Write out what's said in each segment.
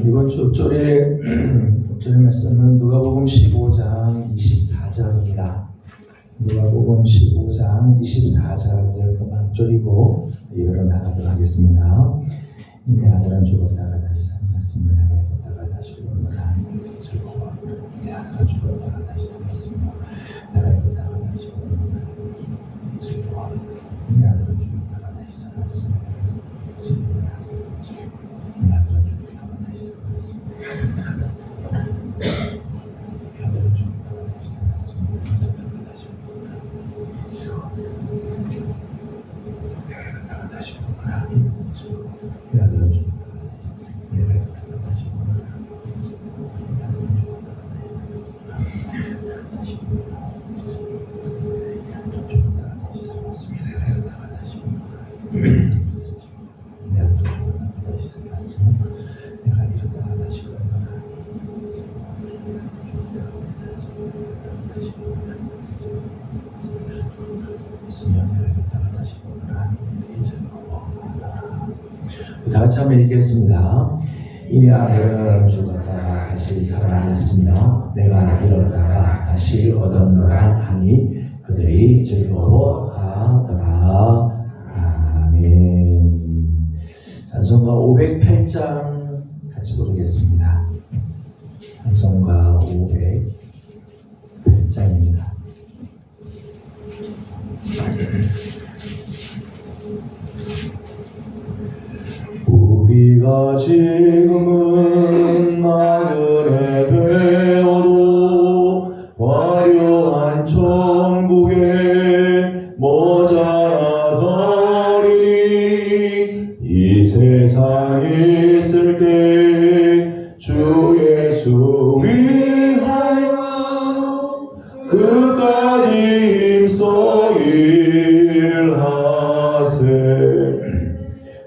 이번 주 옥절의 말씀은 누가복음 15장 24절입니다. 누가복음 15장 24절을 옥절이고 예배로 나가도록 하겠습니다. 내 아들은 죽었다가 다시 살았습니다. 내가 죽었다가 다시 죽었노라. 즐거워. 내 아들은 죽었다가 다시 살았습니다. 내가 죽었다가 다시 죽었노라. 즐거워. 내 아들은 죽었다가 다시 살았습니다. 즐거워. 내 아들은 죽었다가 다시 살았습니다. 내 아들은 죽었다가 다시 살았습니다. 내가 이랬다가 다시 오거나 내 아들은 죽었다가 내가 이랬다가 다시 오거나 내 아들은 죽었다가 다시 살았습니다. 내 아들은 죽었다가 다시 살았습니다. 내가 이랬다가 다시 오거나 내 아들은 죽었다가 다시 살았습니다. 내가 이랬다가 다시 오거나 다 같이 한번 읽겠습니다. 이내 아들은 죽었다가 다시 살아났으며 내가 잃었다가 다시 얻었노라 하니 그들이 즐거워하더라. 아멘. 찬송가 508장 같이 부르겠습니다. 찬송가 508장입니다. 우리가 지금은 나그네 되어도 화려한 천국에 모자라더니 이 세상에 있을 때 주 예수 위하여 끝까지 힘써 일하세.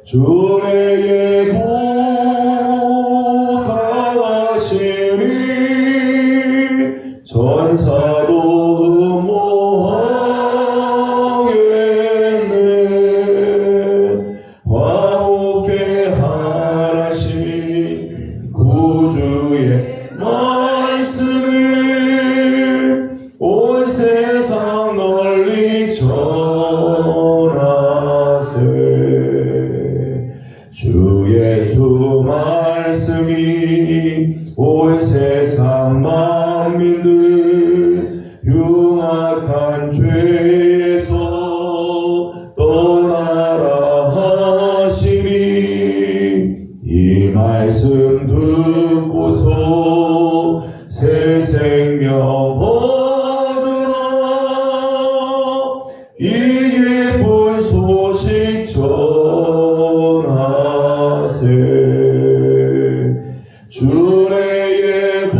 주 내게 부탁하시니 전사도 흠모하겠네. 화목해 하라시니 구주의 말씀을 온 세상 널리 전하세. 주 예수 말씀이 온 세상 만민들 흉악한 죄에서 떠나라 하시니 이 말씀 듣고서 새 생명 얻으라. 이 기쁜 소식 전하세. 주 내게 부탁하시니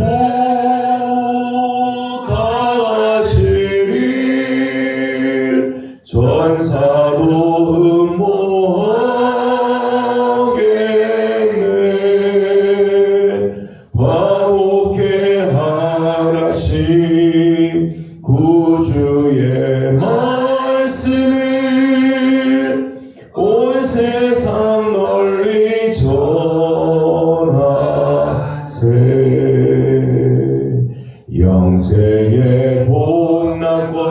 전사도 흠모하겠네. 화목해 하라시니 구주의 말씀을 온 세상 널리 전하세. 영생의 복락과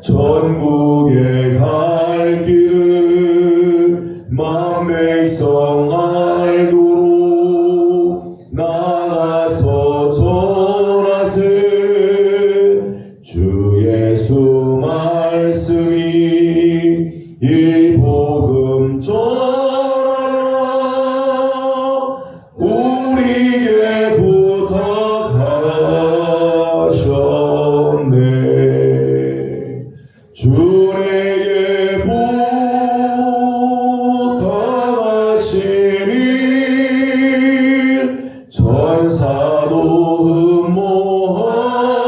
천국에 갈 길을 만백성 알도록 나가서 전하세. 주 예수 말씀이 이 복음 전하라. 우리에게 부탁하셨네. 주 내게 부탁하시니 전사도 흠모하겠네.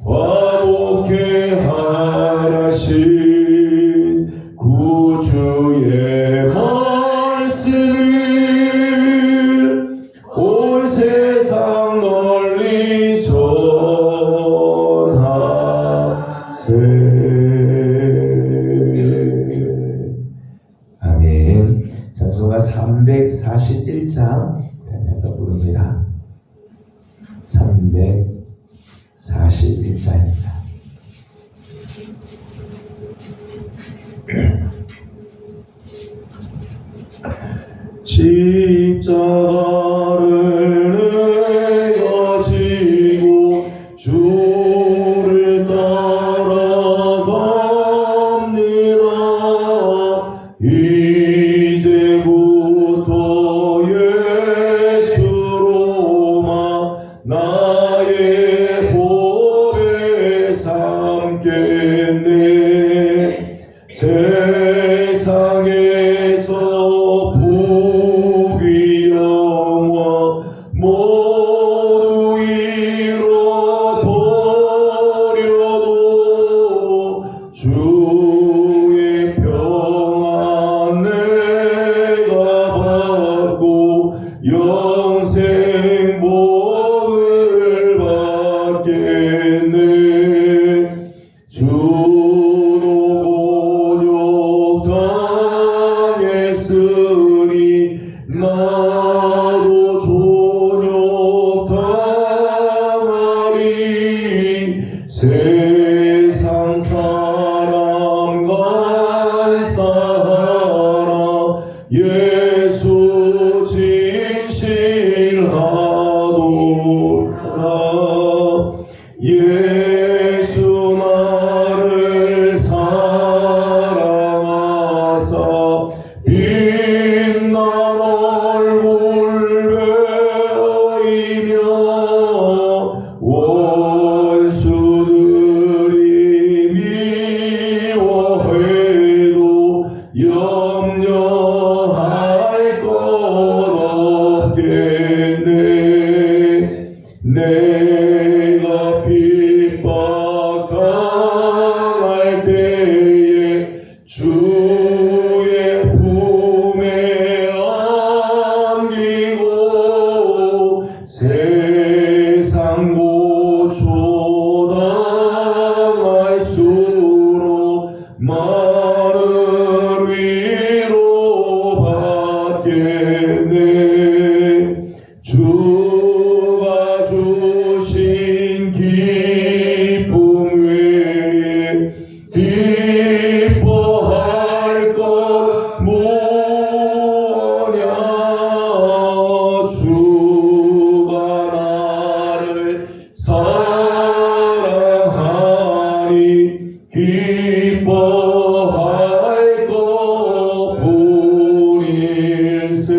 화목해 하라신 구주의 말씀을 온 세상 널리 전하세. 341장 또 부릅니다. 341장입니다. 십자가를 내가 지고 주를 따라갑니다. 이제부터 예수로만 나의 보배 삼겠네. 세상에서 부귀 영화 모두 잃어버려도 주의 평안 내가 받고 영생 복을 받겠네. 주도 곤욕 당했으니 나도 존욕 당하리. 세상 사람 간사하라. 예수 진실하도다. 예수 나를 사랑하사 빛난 얼굴 베이며 원수들이 미워해도 염려할 것 없겠네. 내가 핍박 당할 때에 주의 품에 안기고 세상 고초 당할수록 많은 위로 받겠네. 주가 주신 기쁨 외에 기뻐할 것 뭐냐. 주가 나를 사랑하니 기뻐할 것 뿐일세.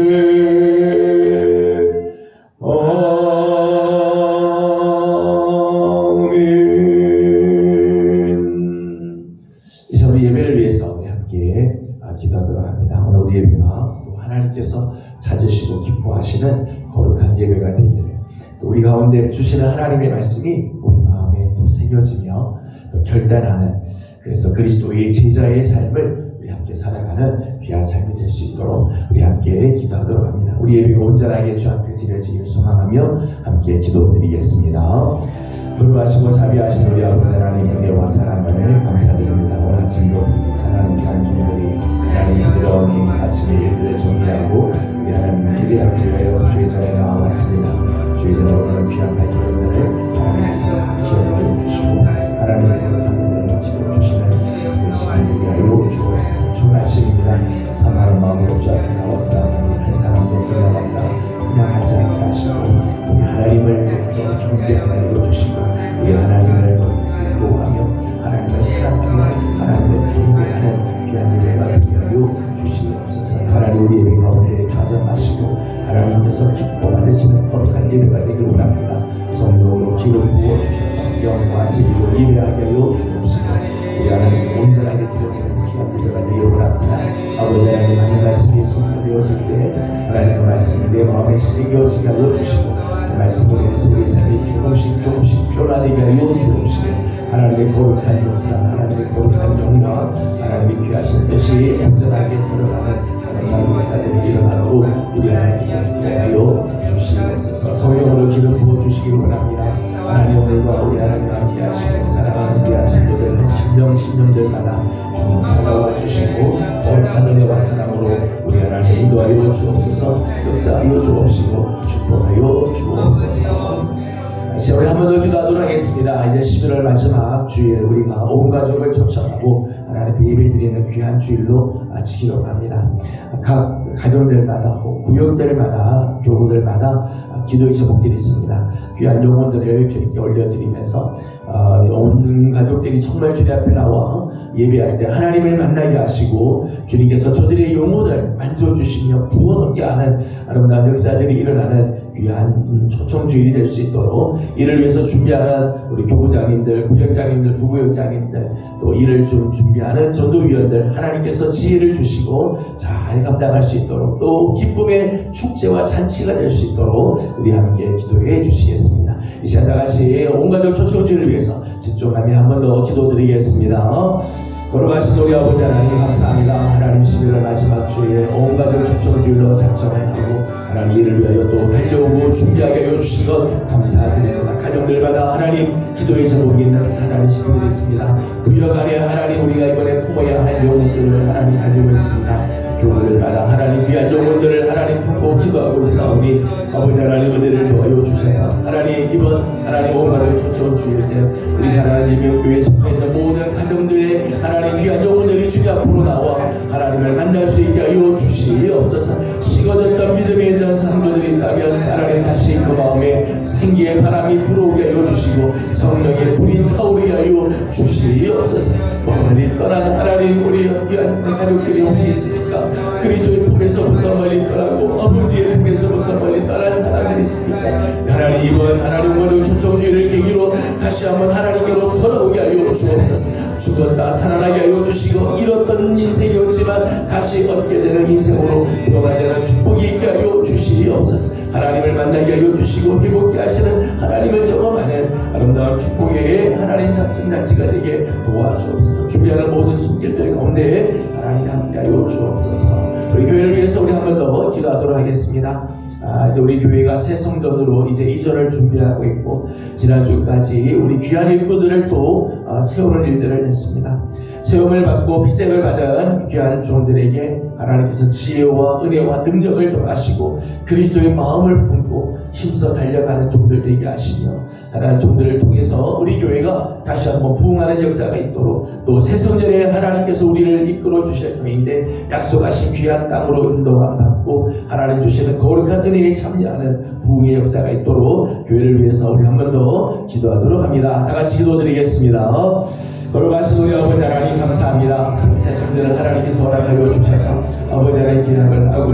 이제 우리 예배를 위해서 우리 함께 기도하도록 합니다. 오늘 우리 예배가 또 하나님께서 찾으시고 기뻐하시는 거룩한 예배가 되기를, 또 우리 가운데 주시는 하나님의 말씀이 우리 마음에 또 새겨지며 또 결단하는, 그래서 그리스도의 제자의 삶을 우리 함께 살아가는 귀한 삶이 될 수 있도록 우리 함께 기도하도록 합니다. 우리 예배가 온전하게 주 앞에 드려지기를 소망하며 함께 기도드리겠습니다. 불하시고 자비하신 우리 아버지 하나님, 은혜와 사랑을 감사드립니다. 오늘 아침도 사랑하는 귀한 종들이 하나님 부드러우니 아침에 일들을 정리하고 우리 하나님 기대하기 위하여 주의 전에 나와왔습니다. 주의 전에 오늘 귀한 발걸음들을 하나님께서 기억하여 주시고 하나님의 거룩한 은혜를 마치고 주시는 그 시간을 위하여 주옵소서. 주는 아침입니다. 사랑하는 마음으로 주 앞에 나왔사오니 한 사람도 그냥 하지 않게 하시고 우리 하나님을 경배하게 해주시고 우리 하나님을 즐거워하며 하나님을 사랑하며 하나님을 경배하는 귀한 예배가 되게 하여 주시옵소서. 하나님 우리 예배 가운데 좌정하시고 하나님께서 기뻐 받으시는 거룩한 예배가 되기를 원합니다. 성령으로 기름 부어 주셔서 영과 진리로 예배하게 하여 주옵시고 우리 하나님 온전하게 드려지는 귀한 예배가 되기를 원합니다. 아버지 하나님, 하나님 말씀이 선포되어질 때 하나님 그 말씀이 내 마음에 새겨지게 하여 주시고 그 말씀으로 인해서 우리 삶이 조금씩 변화되게 하여 주옵시고 하나님의 거룩한 역사, 하나님의 거룩한 영광, 하나님의 귀하신 뜻이 온전하게 들어가는 그런 역사들이 일어나도록 우리 하나님께서 축복하여 주시옵소서. 성령으로 기름 부어주시기 원합니다. 하나님 오늘과 우리 하나님과 함께 하시고 사랑하는 귀한 성도들 한 심령들마다 주님 찾아와 주시고 거룩한 은혜와 사랑으로 우리 하나님 인도하여 주옵소서. 주셔서 역사하여 주옵시고 축복하여 주옵소서. 다시 우리 한 번 더 기도하도록 하겠습니다. 이제 11월 마지막 주일 우리가 온 가족을 초청하고 하나님 예배 드리는 귀한 주일로 지키려고 합니다. 각 가정들마다 구역들마다 교구들마다 기도의 제목들이 있습니다. 귀한 영혼들을 주님께 올려드리면서 온 가족들이 정말 주님 앞에 나와 예배할 때 하나님을 만나게 하시고 주님께서 저들의 영혼을 만져주시며 구원 얻게 하는 아름다운 역사들이 일어나는 귀한 초청주일이 될 수 있도록 이를 위해서 준비하는 우리 교구장님들, 구역장님들, 부구역장님들 또 이를 준비하는 전도위원들 하나님께서 지혜를 주시고 잘 감당할 수 있도록 또 기쁨의 축제와 잔치가 될 수 있도록 우리 함께 기도해 주시겠습니다. 이 시간 다같이 온 가족 초청주일을 위해서 집중하며 한 번 더 기도드리겠습니다. 걸어가신 우리 아버지 하나님 감사합니다. 하나님 11월 마지막 주일 온 가족 초청주일로 작정을 하고 하나님 이를 위하여 또 달려오고 준비하게 하여 주신 것 감사드립니다. 가정들마다 하나님 기도의 제목이 있는 하나님 식구들이 있습니다. 구역 안에 하나님 우리가 이번에 품어야 할 영혼들을 하나님 가지고 있습니다. 교회들마다 하나님 귀한 영혼들을 하나님 품고 기도하고 있사오니 아버지 하나님 은혜를 도와여 주셔서 하나님 이번 하나님 온 가족 초청 주일 때 우리 사랑하는 예명교회에 속해 있는 모든 가정들의 하나님 귀한 영혼들이 주님 앞으로 나와 하나님을 만날 수 있게 하여 주시옵소서. 식어졌던 믿음에 있는 성도들이 있다면 하나님 다시 그 마음에 생기의 바람이 불어오게 하여 주시고 성령의 불이 타오르게 하여 주시옵소서. 멀리 떠난 하나님 우리 귀한 가족들이 혹시 있습니까? 그리스도의 품에서부터 멀리 떠나고 아버지의 품에서부터 멀리 떠난 사람들이 있습니까? 하나님 이번 하나님 오늘 초청주의를 계기로 다시 한번 하나님께로 돌아오게 하여 주옵소서. 죽었다 살아나게 하여 주시고 잃었던 인생이었지만 다시 얻게 되는 인생으로 변화되는 축복이 있게 하여 주시옵소서. 하나님을 만나게 하여 주시고 회복케 하시는 하나님을 경험하는 아름다운 축복의 하나님 작전잔치가 되게 도와주옵소서. 준비하는 모든 손길들 가운데 하나님 함께 하여 주옵소서. 우리 교회를 위해서 우리 한 번 더 기도하도록 하겠습니다. 이제 우리 교회가 새 성전으로 이제 이전을 준비하고 있고 지난주까지 우리 귀한 일꾼들을 또 세우는 일들을 했습니다. 세움을 받고 피택을 받은 귀한 종들에게 하나님께서 지혜와 은혜와 능력을 더하시고 그리스도의 마음을 품고 힘써 달려가는 종들 되게 하시며 사랑하는 종들을 통해서 우리 교회가 다시 한번 부흥하는 역사가 있도록 또 새 성전에 하나님께서 우리를 이끌어 주실 터인데 약속하신 귀한 땅으로 인도함 받고 하나님 주시는 거룩한 은혜에 참여하는 부흥의 역사가 있도록 교회를 위해서 우리 한 번 더 기도하도록 합니다. 다 같이 기도드리겠습니다. 걸어가신 우리 아버지 하나님 감사합니다. 새 성전을 하나님께서 허락하여 주셔서 아버지 하나님 기약을 하고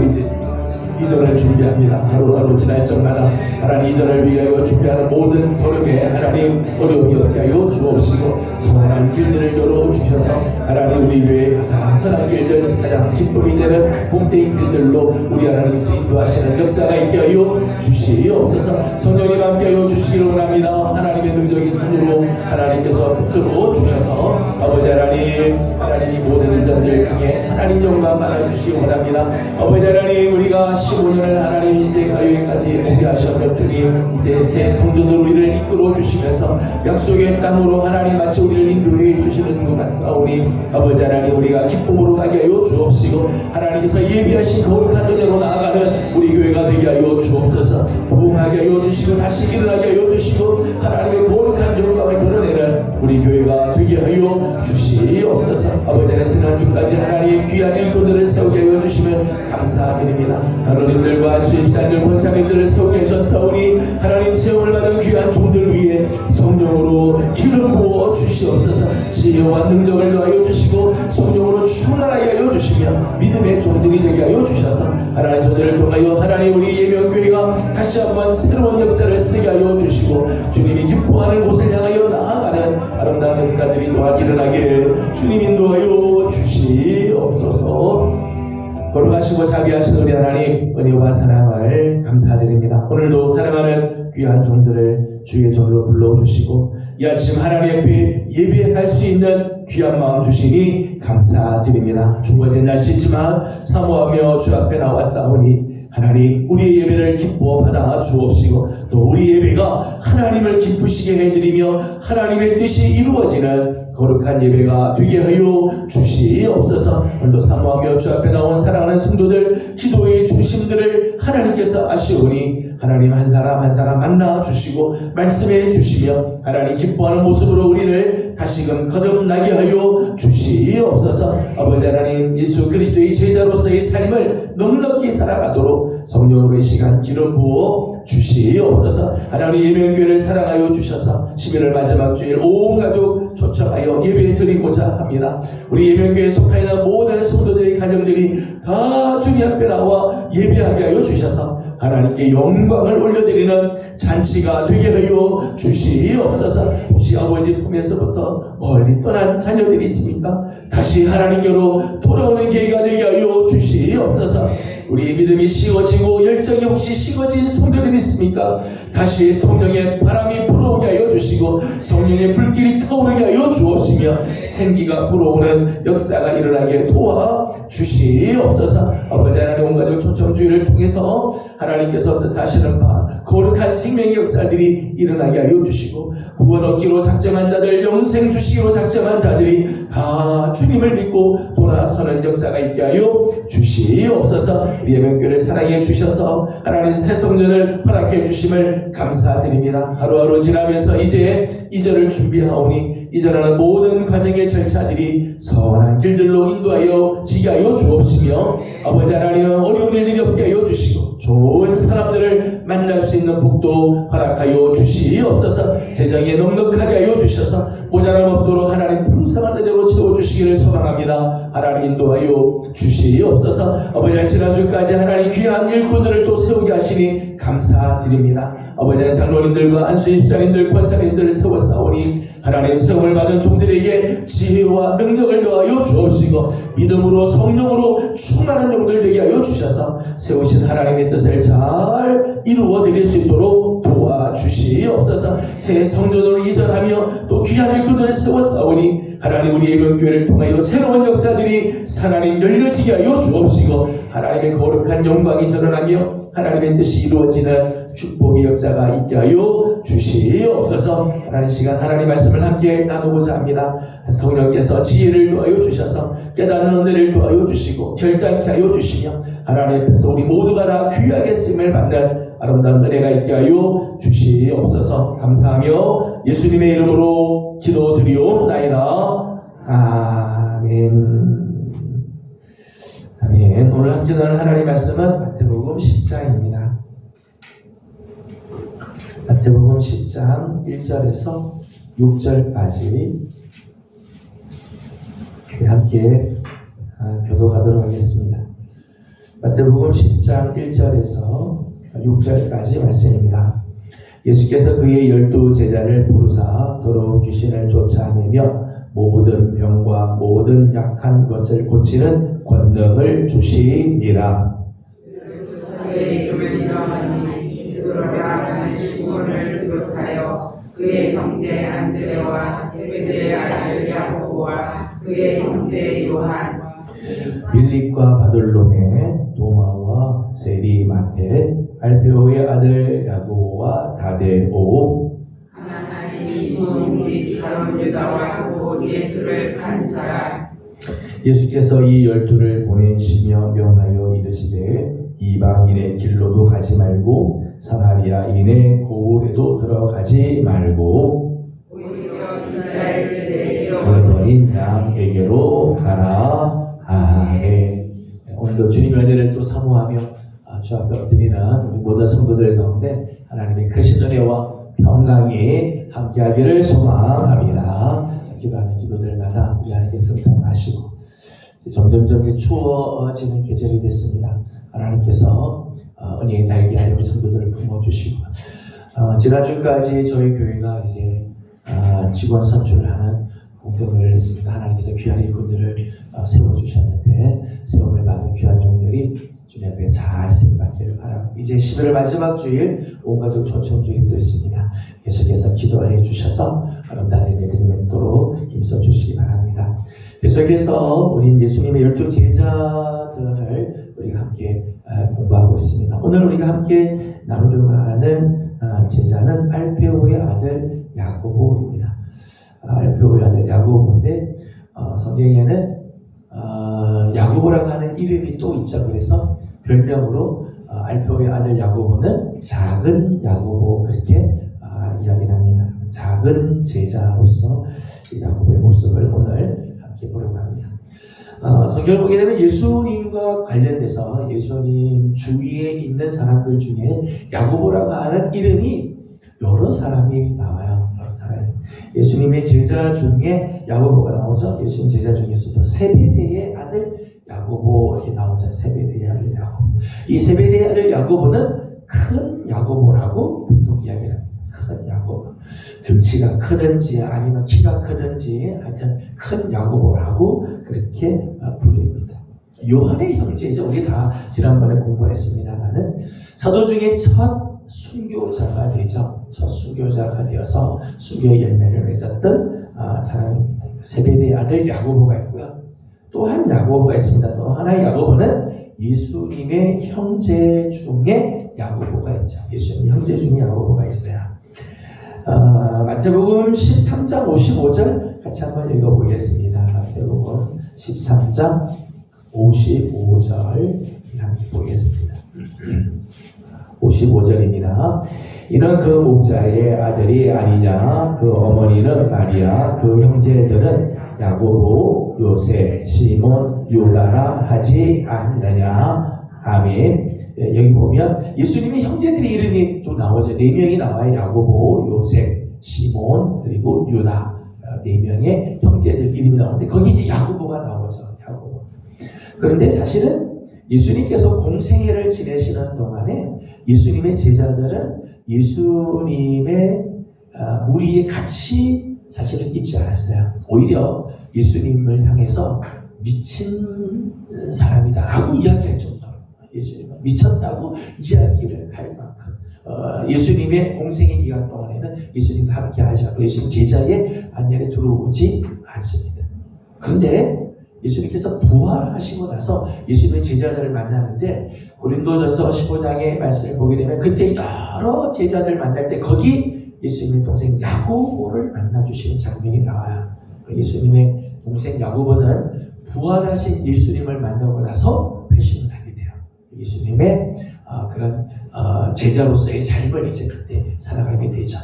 이전을 준비합니다. 하루하루 지날 적마다 하나님 이전을 위하여 준비하는 모든 걸음에 하나님 어려움이 없게 하여 주옵시고 선한 길들을 열어주셔서 하나님 우리 교회의 가장 선한 길들 가장 기쁨이 되는 복된 길들로 우리 하나님께서 인도하시는 역사가 있게 하여 주시옵소서. 성령님 함께 하여 주시기를 원합니다. 하나님의 능력의 손으로 하나님께서 붙들어 주셔서 아버지 하나님 이 모든 일전들 중에 하나님 영광 받아주시기 원합니다. 아버지 하나님 우리가 15년을 하나님 이제 가요일까지 오게 하셨던 주님 이제 새 성전으로 우리를 이끌어 주시면서 약속의 땅으로 하나님 마치 우리를 인도해 주시는 것 같사오니 아버지 하나님 우리가 기쁨으로 가게 하여 주옵시고 하나님께서 예비하신 거룩한 은혜로 나아가는 우리 교회가 되게 하여 주옵소서. 부흥하게 하여 주시고 다시 일어나게 하여 주시고 하나님의 거룩한 영광을 드러내는 우리 교회가 되게 하여 주시옵소서. 아버지 하나님 지난주까지 하나님의 귀한 일꾼들을 세우게 하여 주시면 감사드립니다. 하나님들과 수입자들 권사님들을 세우게 하셨사오니 하나님 세움을 받은 귀한 종들 위에 성령으로 기름 부어 주시옵소서. 지혜와 능력을 더하여 주시고 성령으로 충만하게 하여 주시며 믿음의 종들이 되게 하여 주셔서 하나님 저들을 통하여 하나님 우리 예명교회가 다시 한번 새로운 역사를 쓰게 하여 주시고 주님이 기뻐하는 곳을 향하여 나아가는 아름다운 역사들이 또한 일어나게 주님 인도하여 주시옵소서. 걸어가시고 자비하신 우리 하나님 은혜와 사랑을 감사드립니다. 오늘도 사랑하는 귀한 종들을 주의 종으로 불러주시고 이 아침 하나님 앞에 예배할 수 있는 귀한 마음 주시니 감사드립니다. 추워진 날씨지만 사모하며 주 앞에 나왔사오니 하나님 우리의 예배를 기뻐 받아 주옵시고 또 우리 예배가 하나님을 기쁘시게 해드리며 하나님의 뜻이 이루어지는 거룩한 예배가 되게 하여 주시옵소서. 오늘도 사모하며 주 앞에 나온 사랑하는 성도들 기도의 중심들을 하나님께서 아시오니 하나님 한 사람 한 사람 만나 주시고 말씀해 주시며 하나님 기뻐하는 모습으로 우리를 다시금 거듭나게 하여 주시옵소서. 아버지 하나님 예수 그리스도의 제자로서의 삶을 넉넉히 살아가도록 성령으로의 시간 기름 부어 주시옵소서. 하나님 예명교회를 사랑하여 주셔서 11월 마지막 주일 온 가족 초청하여 예배 드리고자 합니다. 우리 예명교회에 속하여 있는 모든 성도들의 가정들이 다 주님 앞에 나와 예배하게 하여 주셔서 하나님께 영광을 올려드리는 잔치가 되게 하여 주시옵소서. 혹시 아버지 품에서부터 멀리 떠난 자녀들이 있습니까? 다시 하나님께로 돌아오는 계기가 되게 하여 주시옵소서. 우리 믿음이 식어지고 열정이 혹시 식어진 성도들이 있습니까? 다시 성령의 바람이 불어오게 하여 주시고 성령의 불길이 타오르게 하여 주옵시며 생기가 불어오는 역사가 일어나게 도와 주시옵소서. 아버지 하나님 온 가족 초청주의를 통해서 하나님께서 뜻하시는 바 거룩한 생명의 역사들이 일어나게 하여 주시고 구원 얻기로 작정한 자들 영생 주시기로 작정한 자들이 다 주님을 믿고 돌아서는 역사가 있게 하여 주시옵소서. 우리 예명교회를 사랑해 주셔서 하나님 새 성전을 허락해 주심을 감사드립니다. 하루하루 지나면서 이제 이절을 준비하오니 이절하는 모든 과정의 절차들이 선한 길들로 인도하여 지게 하여 주옵시며 아버지 하나님 어려운 일들이 없게 하여 주시고 좋은 사람들을 만날 수 있는 복도 허락하여 주시옵소서. 재정에 넉넉하게 하여 주셔서 모자람 없도록 하나님 풍성한 은혜로 채워주시기를 소망합니다. 하나님 인도하여 주시옵소서. 아버지 지난주까지 하나님 귀한 일꾼들을 또 세우게 하시니 감사드립니다. 아버지 장로님들과 안수집사님들 권사님들을 세워 싸우니 하나님 세움을 받은 종들에게 지혜와 능력을 더하여 주옵시고 믿음으로 성령으로 충만한 종들 되게 하여 주셔서 세우신 하나님의 뜻을 잘 이루어 드릴 수 있도록 도와주시옵소서. 새 성전으로 이전하며 또 귀한 일꾼들을 세워 싸우니 하나님 우리 예명교회를 통하여 새로운 역사들이 하나님 열려지게 하여 주옵시고 하나님의 거룩한 영광이 드러나며 하나님의 뜻이 이루어지는 축복의 역사가 있게 하여 주시옵소서. 하나님 시간 하나님 말씀을 함께 나누고자 합니다. 성령께서 지혜를 더하여 주셔서 깨닫는 은혜를 더하여 주시고 결단케 하여 주시며 하나님 앞에서 우리 모두가 다 귀하게 쓰임을 받는 아름다운 은혜가 있게 하여 주시옵소서. 감사하며 예수님의 이름으로 기도드리옵나이다. 아멘. 아멘. 오늘 함께 나눌 하나님의 말씀은 마태복음 10장입니다. 마태복음 10장 1절에서 6절까지 함께 교도하도록 하겠습니다. 마태복음 10장 1절에서 6절까지 말씀입니다. 예수께서 그의 12 제자를 부르사 더러운 귀신을 쫓아내며 모든 병과 모든 약한 것을 고치는 권능을 주시니라. 그의 이름을 이러하니 그러라 시몬을 비롯하여 그의 형제 안드레와 세베대의 아들 야고보와 그의 형제 요한 빌립과 바돌로메 도마와 세리마테 알페오의 아들 야고보와 다데오 하나나이 시몬 및 가룟 유다와 곧 예수를 간 자라. 예수께서 이 12를 보내시며 명하여 이르시되 이방인의 길로도 가지 말고 사마리아인의 고을에도 들어가지 말고 오히려 이스라엘 시대에 어머인 양에게로 가라. 아멘. 오늘도 주님의 은혜를 또 사모하며 주 앞에 엎드리는 우리 모든 성도들 가운데 하나님의 크신 은혜와 평강이 함께하기를 소망합니다. 기도하는 기도들마다 우리 하나님께서 응답하시고 점점점 추워지는 계절이 됐습니다. 하나님께서 은혜의 날개 아래 우리 성도들을 품어주시고 지난주까지 저희 교회가 이제 직원 선출을 하는 공동회를 했습니다. 하나님께서 귀한 일꾼들을 세워주셨는데 세움을 받은 귀한 종들이 주님 앞에 잘 쓰임받기를 바라고 이제 11월 마지막 주일 온가족 초청주일이 또 있습니다. 계속해서 기도해 주셔서 아름다운 예배 드리도록 힘써 주시기 바랍니다. 계속해서 우리 예수님의 12 제자들을 우리가 함께 공부하고 있습니다. 오늘 우리가 함께 나누려고 하는 제자는 알페오의 아들 야고보입니다. 알페오의 아들 야고보인데 성경에는 야고보라고 하는 이름이 또 있죠. 그래서 별명으로 알페오의 아들 야고보는 작은 야고보 그렇게 이야기를 합니다. 작은 제자로서 야고보의 모습을 오늘 함께 보려고 합니다. 성경을 보게 되면 예수님과 관련돼서 예수님 주위에 있는 사람들 중에 야고보라고 하는 이름이 여러 사람이 나와요. 여러 사람이. 예수님의 제자 중에 야고보가 나오죠. 예수님 제자 중에서도 세베대의 아들 야고보 이렇게 나오죠. 세베대의 아들 야고보. 이 세베대의 아들 야고보는 큰 야고보라고 보통 이야기를 합니다. 큰 야고보. 등치가 크든지 아니면 키가 크든지 하여튼 큰 야고보라고 그렇게 불립니다. 요한의 형제죠. 우리 다 지난번에 공부했습니다만은 사도 중에 첫 순교자가 되죠. 첫 순교자가 되어서 순교의 열매를 맺었던 사람입니다. 세베대의 아들 야고보가 있고요. 또 한 야고보가 있습니다. 또 하나의 야고보는 예수님의 형제 중에 야고보가 있죠. 예수님 형제 중에 야고보가 있어요. 마태복음 13장 55절 같이 한번 읽어보겠습니다. 마태복음 13장 55절 함께 보겠습니다. 55절입니다. 이는 그 목자의 아들이 아니냐? 그 어머니는 마리아, 그 형제들은 야고보, 요새, 시몬, 유다라 하지 않느냐? 아멘. 여기 보면 예수님의 형제들의 이름이 좀 나오죠. 4명이 나와요. 야고보, 요셉, 시몬, 그리고 유다. 4명의 형제들 이름이 나오는데 거기 이제 야고보가 나오죠. 야고보. 그런데 사실은 예수님께서 공생애를 지내시는 동안에 예수님의 제자들은 예수님의 무리에 같이 사실은 있지 않았어요. 오히려 예수님을 향해서 미친 사람이다라고 이야기할 정도로 예수님은 미쳤다고 이야기를 할 만큼 예수님의 공생의 기간 동안에는 예수님과 함께 하지 않고 예수님 제자의 반열에 들어오지 않습니다. 그런데 예수님께서 부활하시고 나서 예수님의 제자들을 만나는데 고린도전서 15장의 말씀을 보게 되면 그때 여러 제자들 만날 때 거기 예수님의 동생 야고보를 만나주시는 장면이 나와요. 예수님의 동생 야고보는 부활하신 예수님을 만나고 나서 회심을 하게 돼요. 예수님의 그런 제자로서의 삶을 이제 그때 살아가게 되죠.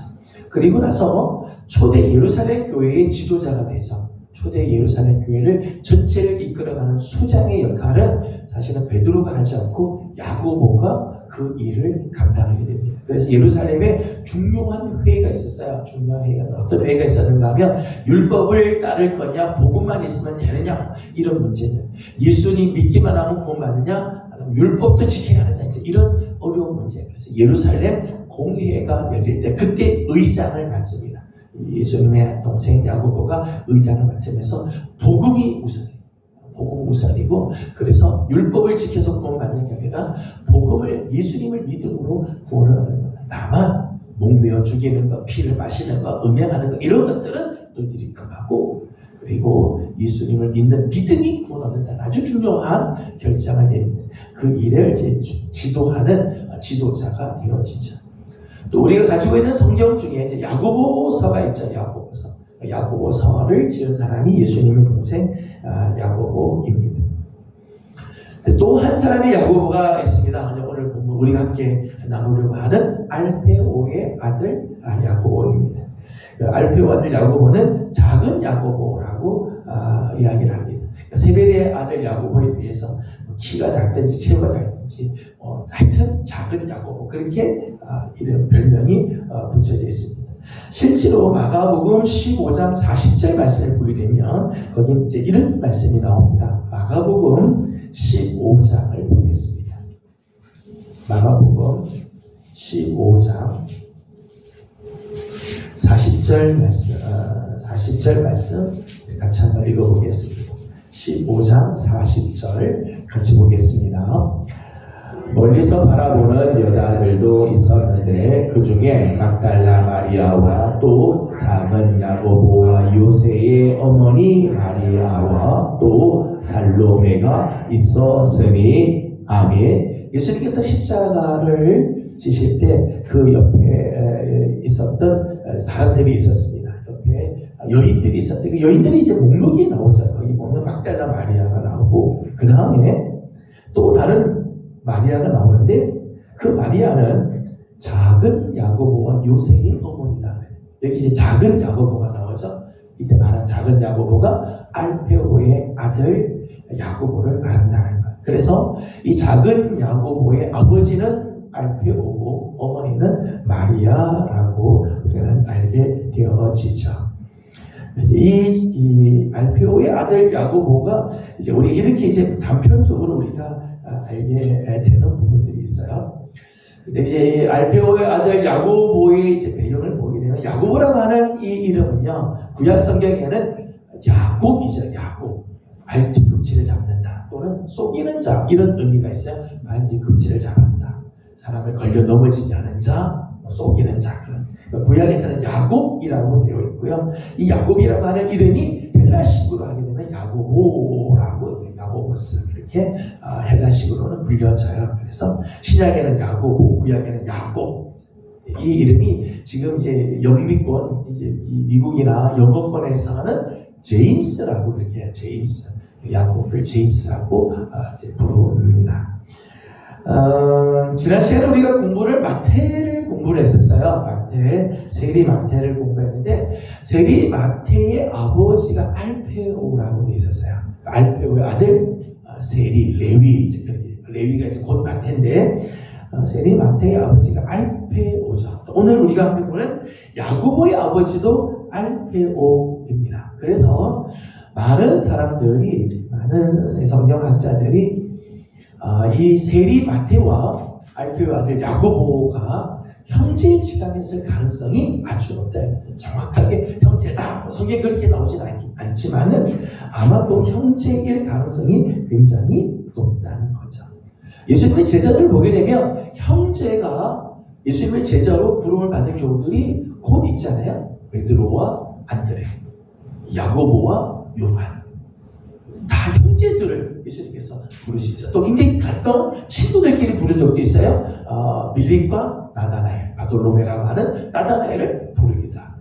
그리고 나서 초대 예루살렘 교회의 지도자가 되죠. 초대 예루살렘 교회를 전체를 이끌어가는 수장의 역할은 사실은 베드로가 하지 않고 야고보가 그 일을 감당하게 됩니다. 그래서 예루살렘에 중요한 회의가 있었어요. 중요한 회의가 어떤 회의가 있었는가 하면 율법을 따를 거냐, 복음만 있으면 되느냐 이런 문제들. 예수님 믿기만 하면 구원받느냐, 율법도 지켜야 하느냐 이제 이런 어려운 문제. 그래서 예루살렘 공회가 열릴 때 그때 의장을 맡습니다. 예수님의 동생 야고보가 의장을 맡으면서 복음이 우선이에요. 복음 우선이고 그래서 율법을 지켜서 구원받는 게 아니라 복음을 예수님을 믿음으로 구원을 얻는 거다. 다만 목매어 죽이는 것, 피를 마시는 것, 음행하는 것 이런 것들은 너희들이 금하고 그리고 예수님을 믿는 믿음이 구원 얻는다는 아주 중요한 결정을 내립니다. 그 일을 이제 지도하는 지도자가 되어지죠. 또 우리가 가지고 있는 성경 중에 이제 야고보서가 있죠. 야고보서. 야고보서를 지은 사람이 예수님의 동생 야고보입니다. 또 한 사람의 야고보가 있습니다. 오늘 보면 우리가 함께 나누려고 하는 알페오의 아들 야고보입니다. 알페오 아들 야고보는 작은 야고보라고 이야기를 합니다. 세베대의 아들 야고보에 비해서 키가 작든지 체구가 작든지 하여튼 작은 야고보 그렇게 이런 별명이 붙여져 있습니다. 실제로 마가복음 15장 40절 말씀을 보게 되면 거기 이제 이런 말씀이 나옵니다. 마가복음 15장을 보겠습니다. 마가복음 15장 40절 말씀 같이 한번 읽어보겠습니다. 15장 40절 같이 보겠습니다. 멀리서 바라보는 여자들도 있었는데 그 중에 막달라 마리아와 또 작은 야고보와 요새의 어머니 마리아와 또 살로메가 있었으니 아멘. 예수님께서 십자가를 지실 때 그 옆에 있었던 사람들이 있었습니다. 옆에 여인들이 있었대. 그 여인들이 이제 목록이 나오죠. 거기 보면 막달라 마리아가 나오고 그 다음에 또 다른 마리아가 나오는데 그 마리아는 작은 야고보와 요셉의 어머니다. 여기 이제 작은 야고보가 나오죠. 이때 말한 작은 야고보가 알페오의 아들 야고보를 말한다는 거예요. 그래서 이 작은 야고보의 아버지는 알페오고 어머니는 마리아라고 우리는 알게 되어지죠. 그래서 이 알페오의 아들 야고보가 이제 우리 이렇게 이제 단편적으로 우리가 알게 되는 부분들이 있어요. 근데 이제 알페오의 아들 야고보의 이제 배경을 보게 되면 야고보라고 하는 이 이름은요, 구약 성경에는 야곱이죠. 야곱. 발 뒤꿈치를 잡는다 또는 속이는 자 이런 의미가 있어요. 발 뒤꿈치를 잡았다. 사람을 걸려 넘어지게 하는 자, 속이는 자. 구약에서는 야곱이라고 되어 있고요. 이 야곱이라고 하는 이름이 헬라식으로 하게 되면 야고보라고 야고보스 이렇게 헬라식으로는 불려져요. 그래서 신약에는 야고보, 구약에는 야곱. 이 이름이 지금 이제 영미권, 이제 미국이나 영어권에서는 제임스라고 그렇게 해요. 제임스. 야곱을 제임스라고 이제 부릅니다. 지난 시간에 우리가 마태를 공부를 했었어요. 세리 마태를 공부했는데 세리 마태의 아버지가 알페오라고 되어 있었어요. 알페오의 아들 세리 레위 이제 그렇게 레위가 이제 곧 마태인데 세리 마태의 아버지가 알페오죠. 오늘 우리가 함께 보는 야고보의 아버지도 알페오입니다. 그래서 많은 사람들이 많은 성경학자들이 이 세리 마태와 알페오의 아들 야고보가 형제지간했을 가능성이 아주 높다. 정확하게 형제다. 성경에 그렇게 나오진 않지만은 아마도 형제일 가능성이 굉장히 높다는 거죠. 예수님의 제자들을 보게 되면 형제가 예수님의 제자로 부름을 받은 경우들이 곧 있잖아요. 베드로와 안드레, 야고보와 요한. 다 형제들을 예수님께서 부르시죠. 또 굉장히 가까운 친구들끼리 부른 적도 있어요. 빌립과 나다나엘, 바돌로메라고 하는 나다나엘을 부릅니다.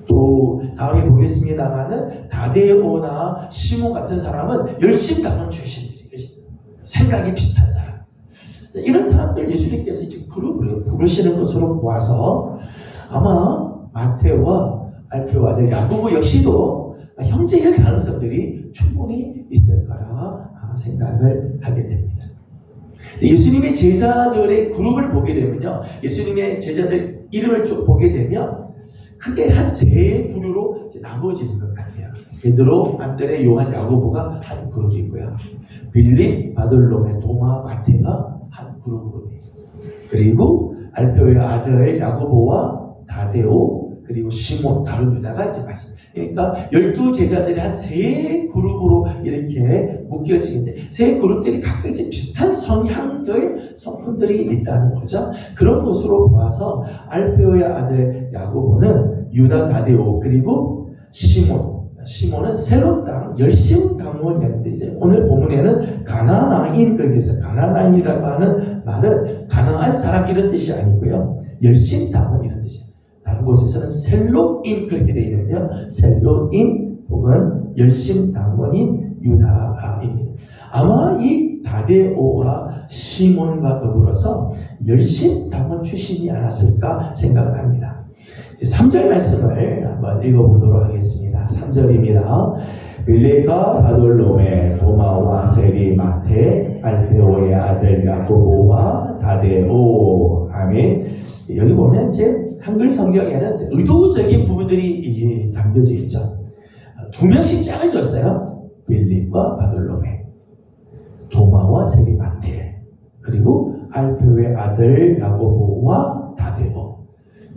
또 다음에 보겠습니다만은 다데오나 시몬 같은 사람은 열심당원 출신들이 생각이 비슷한 사람. 이런 사람들 예수님께서 이제 부르시는 것으로 보아서 아마 마태와 알페오와 아들 야고보 역시도 형제일 가능성들이 충분히 있을 거라 생각을 하게 됩니다. 예수님의 제자들의 그룹을 보게 되면요, 예수님의 제자들 이름을 쭉 보게 되면 크게 한 세 부류로 나눠지는 것 같아요. 베드로, 안드레, 요한, 야고보가 한 그룹이고요. 빌립, 바돌로메, 도마, 마태가 한 그룹으로 돼요. 그리고 알페오의 아들 야고보와 다데오, 그리고 시몬, 다른 유다가 이제 마십니다. 그러니까 12제자들이 한 세 그룹으로 이렇게 묶여지는데 세 그룹들이 각각 이제 비슷한 성향들, 성품들이 있다는 거죠. 그런 것으로 보아서 알페오의 아들 야고보는 유다, 다데오, 그리고 시몬은 새로운 땅, 열심당원이었는데 이제 오늘 본문에는 가나나인 그렇게 해서 가나나인이라고 하는 말은 가나안 사람 이런 뜻이 아니고요. 열심당원 이런 뜻이에요. 다른 곳에서는 셀롯인 그렇게 되어 있는데요. 셀롯인 혹은 열심당원인 유다입니다. 아마 이 다데오와 시몬과 더불어서 열심당원 출신이 않았을까 생각을 합니다. 3절 말씀을 한번 읽어보도록 하겠습니다. 3절입니다. 빌립과 바돌로메, 도마와 세리, 마태, 알페오의 아들 야고보와 다데오. 아멘. 여기 보면 이제 한글 성경에는 의도적인 부분들이 담겨져 있죠. 2명씩 짝을 줬어요. 빌립과 바돌로메, 도마와 세리, 마태, 그리고 알페오의 아들 야고보와 다데오.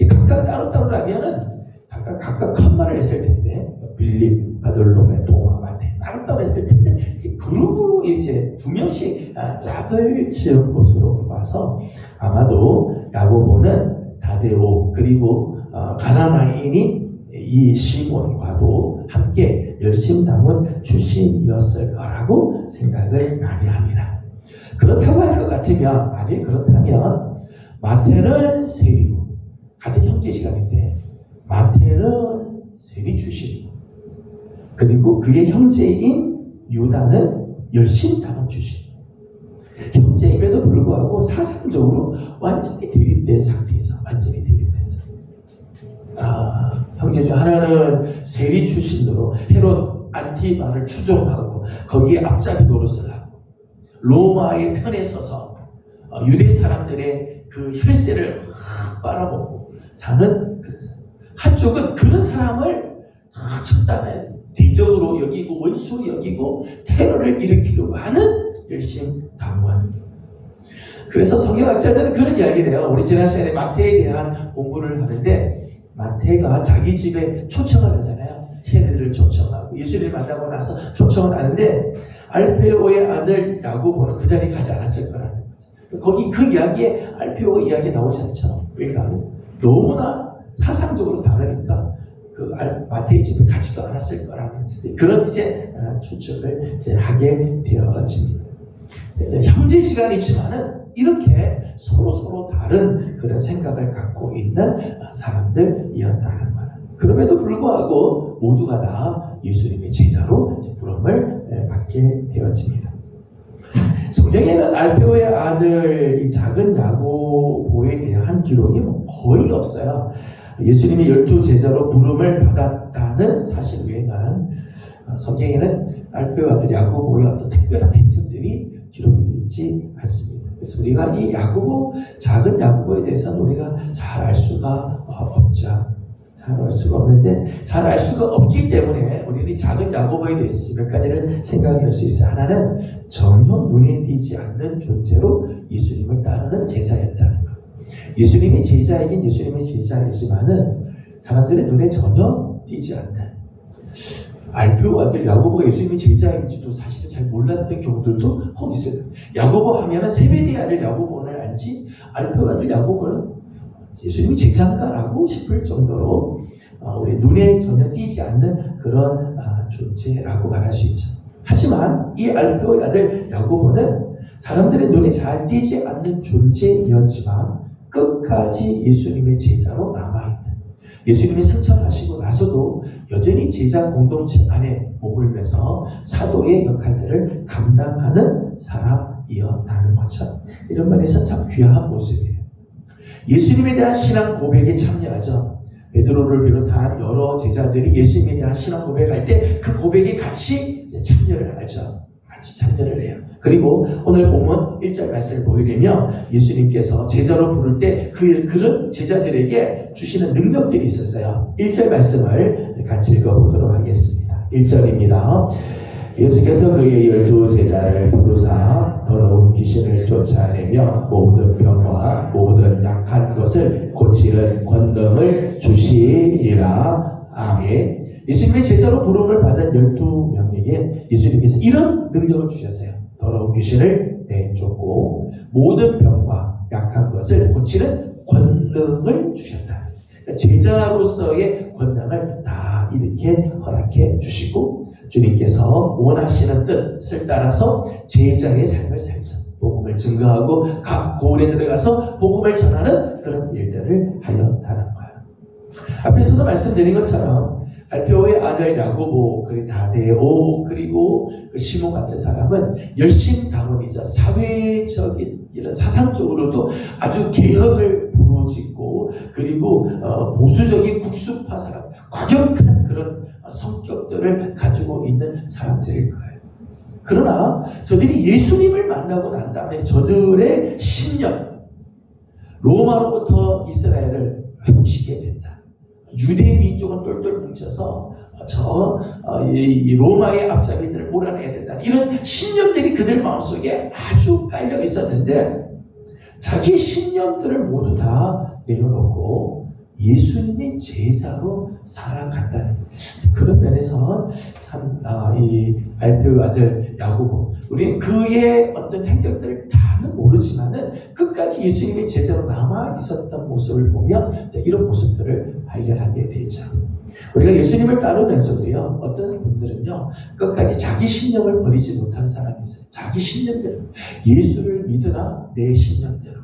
각각 따로따로라면은 각각 한 말을 했을 텐데 빌립, 바돌로메, 도마, 마태 따로따로 했을 텐데 그룹으로 이제 2명씩 짝을 지은 것으로 봐서 아마도 야고보는 다데오 그리고 가나나인인 이 시몬과도 함께 열심당원 출신이었을 거라고 생각을 많이 합니다. 그렇다고 할 것 같으면 만일 그렇다면 마태는 세리고 같은 형제 시간인데 마태는 세리 출신이고, 그리고 그의 형제인 유다는 열심당원 출신. 형제임에도 불구하고 사상적으로 완전히 대립된 상태에서, 완전히 대립된 상태. 형제 중 하나는 세리 출신으로 헤롯 안티바를 추종하고 거기에 앞잡이 노릇을 하고 로마의 편에 서서 유대 사람들의 그 혈세를 빨아먹고 사는 그런 사람. 한쪽은 그런 사람을 척단해 대적으로 여기고 원수로 여기고 테러를 일으키려고 하는 열심 당원. 그래서 성경학자들은 그런 이야기를 해요. 우리 지난 시간에 마태에 대한 공부를 하는데 마태가 자기 집에 초청을 하잖아요. 세례들을 초청하고 예수님을 만나고 나서 초청을 하는데 알페오의 아들 야고보는 그 자리에 가지 않았을 거라는 거죠. 거기 그 이야기에 알페오 이야기 나오지 않죠. 왜냐하면 너무나 사상적으로 다르니까 그 마태의 집에 가지도 않았을 거라는 그런 이제 추측을 이제 하게 되어집니다. 형제 시간이지만은 이렇게 서로 다른 그런 생각을 갖고 있는 사람들이었다는 거예요. 그럼에도 불구하고 모두가 다 예수님의 제자로 부름을 받게 되어집니다. 성경에는 알페오의 아들 이 작은 야고보에 대한 기록이 거의 없어요. 예수님이 12 제자로 부름을 받았다는 사실 외에는 성경에는 알페오 아들 야고보의 어떤 특별한 행적들이 기록이 되어 있지 않습니다. 그래서 우리가 이 야고보, 작은 야고보에 대해서는 우리가 잘 알 수가 없죠. 잘 알 수가 없는데 잘 알 수가 없기 때문에 우리는 이 작은 야고보에 대해서 몇 가지를 생각할 수 있어요. 하나는 전혀 눈에 띄지 않는 존재로 예수님을 따르는 제자였다는 것. 예수님이 제자이긴 예수님의 제자이지만은 사람들의 눈에 전혀 띄지 않는 알페오 아들 야고보가 예수님의 제자인지도 사실은 잘 몰랐던 경우들도 혹 있어요. 야고보 하면은 세베대의 아들 야고보를 알지 알페오 아들 야고보는 예수님이 제자인가라고 싶을 정도로 우리 눈에 전혀 띄지 않는 그런 존재라고 말할 수 있죠. 하지만 이 알페오의 아들 야고보는 사람들의 눈에 잘 띄지 않는 존재이었지만 끝까지 예수님의 제자로 남아있는, 예수님이 승천하시고 나서도 여전히 제자 공동체 안에 머물면서 사도의 역할들을 감당하는 사람이었다는 거죠. 이런 면에서 참 귀한 모습이에요. 예수님에 대한 신앙 고백에 참여하죠. 베드로를 비롯한 여러 제자들이 예수님에 대한 신앙 고백할 때 그 고백에 같이 참여를 하죠. 같이 참여를 해요. 그리고 오늘 본문 1절 말씀을 보이려면 예수님께서 제자로 부를 때 그런 제자들에게 주시는 능력들이 있었어요. 1절 말씀을 같이 읽어보도록 하겠습니다. 1절입니다. 예수께서 그의 12 제자를 부르사 더러운 귀신을 쫓아내며 모든 병과 모든 약한 것을 고치는 권능을 주시리라. 아멘. 예수님의 제자로 부름을 받은 12명에게 예수님께서 이런 능력을 주셨어요. 더러운 귀신을 내쫓고 모든 병과 약한 것을 고치는 권능을 주셨다. 그러니까 제자로서의 권능을 다 이렇게 허락해 주시고 주님께서 원하시는 뜻을 따라서 제자의 삶을 살죠. 복음을 증거하고 각 고을에 들어가서 복음을 전하는 그런 일들을 하였다는 거예요. 앞에서도 말씀드린 것처럼 알페오의 아들 야고보, 그리고 다데오, 그리고 그 시몬 같은 사람은 열심당원이자 사회적인 이런 사상적으로도 아주 개혁을 부르짖고 그리고 보수적인 국수파 사람, 과격한 그런 성격들을 가지고 있는 사람들일 거예요. 그러나 저들이 예수님을 만나고 난 다음에 저들의 신념, 로마로부터 이스라엘을 회복시켜야 된다. 유대 민족은 똘똘 뭉쳐서 이 로마의 앞잡이들을 몰아내야 된다. 이런 신념들이 그들 마음속에 아주 깔려 있었는데 자기 신념들을 모두 다 내려놓고 예수님의 제자로 살아갔다는 그런 면에서 참 이 알페오의 아들 야고보, 우리는 그의 어떤 행적들을 다는 모르지만은 끝까지 예수님의 제자로 남아 있었던 모습을 보면 이런 모습들을 발견하게 되죠. 우리가 예수님을 따르면서도요, 어떤 분들은요 끝까지 자기 신념을 버리지 못하는 사람이 있어요. 자기 신념대로 예수를 믿으나 내 신념대로,